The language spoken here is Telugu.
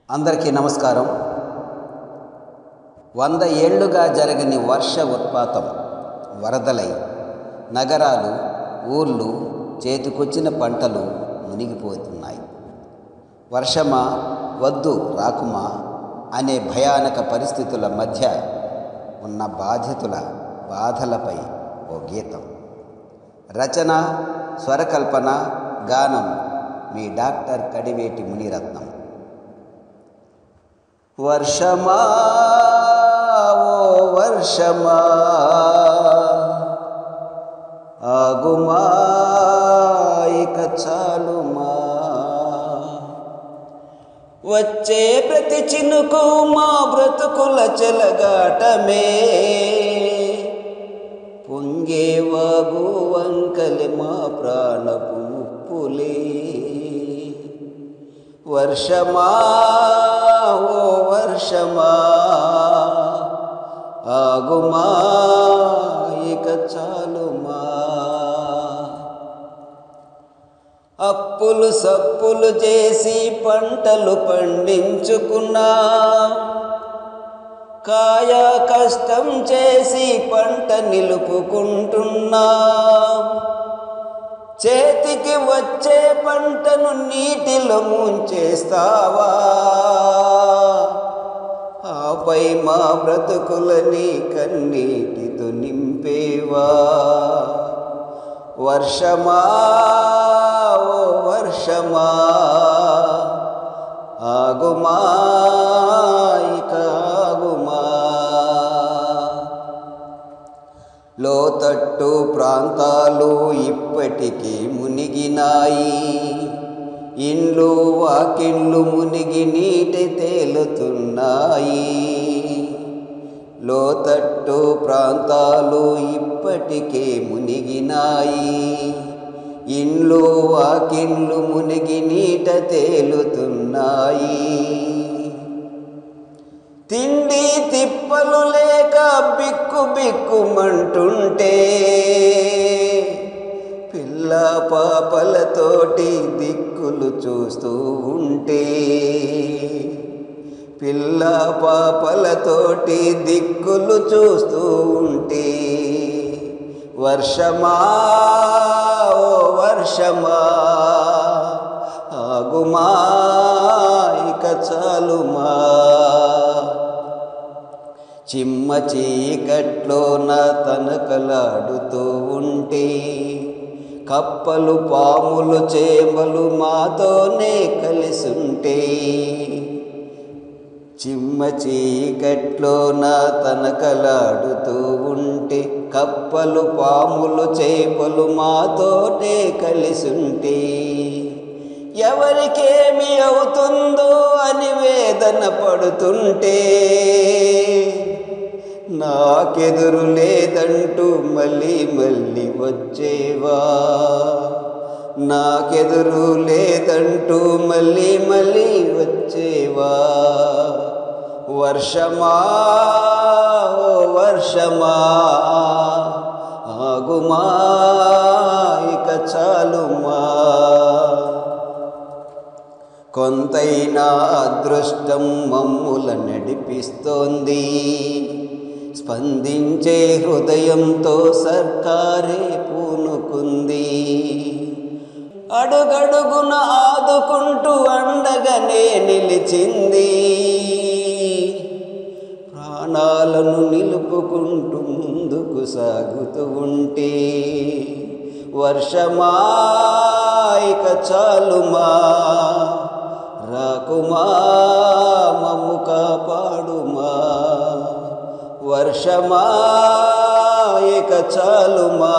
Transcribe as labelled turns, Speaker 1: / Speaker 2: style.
Speaker 1: అందరికీ నమస్కారం. 100 ఏళ్లుగా జరగని వర్ష ఉత్పాతం, వరదలై నగరాలు, ఊర్లు, చేతికొచ్చిన పంటలు మునిగిపోతున్నాయి. వర్షమా వద్దు రాకుమా అనే భయానక పరిస్థితుల మధ్య ఉన్న బాధితుల బాధలపై ఓ గీతం. రచన, స్వరకల్పన, గానం మీ డాక్టర్ కడివేటి మునిరత్నం. వర్షమా ఓ వర్షమా ఆగుమా ఇక చాలుమా, వచ్చే ప్రతి చినుకు మా బ్రతుకుల చెలగాటమే, పొంగే వాగు వంకలి మా ప్రాణపు ముప్పులే. వర్షమా ఓ వర్షమా ఆగుమా ఇక చాలుమా, అప్పులు సప్పులు చేసి పంటలు పండించుకున్నా, కాయ కష్టం చేసి పంట నిలుపుకుంటున్నా, చేతికి వచ్చే పంటను నీటిలో ముంచేస్తావా, ఆపై మా బ్రతుకులని కన్నీటితో నింపేవా. వర్షమా ఓ వర్షమా ఆగుమా ఇక ఆగుమా, లోతట్టు ప్రాంతాలు ఇప్పటికీ మునిగినాయి, ఇండ్లు వాకిండ్లు మునిగి నీటి తేలుతున్నాయి. లోతట్టు ప్రాంతాలు ఇప్పటికే మునిగినాయి, ఇండ్లు వాకిండ్లు మునిగి నీట తేలుతున్నాయి. తిండి తిప్పలు లేక బిక్కు బిక్కుమంటుంటే, పిల్ల పాపలతోటి దిక్కులు చూస్తూ ఉంటే, పిల్ల పాపలతోటి దిక్కులు చూస్తూ ఉంటే. వర్షమా ఓ వర్షమా ఆగుమా ఇక చాలుమా, చిమ్మ చీకట్లోన తనకలాడుతూ ఉంటే, కప్పలు పాములు చేమలు మాతోనే కలిసుంటే, చిమ్మ చీకట్లోన తనకలాడుతూ ఉంటే, కప్పలు పాములు చేపలు మాతోనే కలిసుంటే, ఎవరికేమి అవుతుందో అని వేదన పడుతుంటే, నాకెదురు లేదంటూ మళ్ళీ మళ్ళీ వచ్చేవా, నాకెదురు లేదంటూ మళ్ళీ మళ్ళీ వచ్చేవా. వర్షమా ఓ వర్షమా ఆగుమా ఇక చాలుమా, కొంతైనా అదృష్టం మమ్ముల నడిపిస్తోంది, స్పందించే హృదయంతో సర్కారే పూనుకుంది. అడుగడుగున ఆదుకుంటూ అండగానే నిలిచింది, ప్రాణాలను నిలుపుకుంటూ ముందుకు సాగుతూ ఉంటే. వర్షమా ఇక చాలుమా రాకుమా మమ్ము కాపాడుమా. వర్షమా ఇక చాలుమా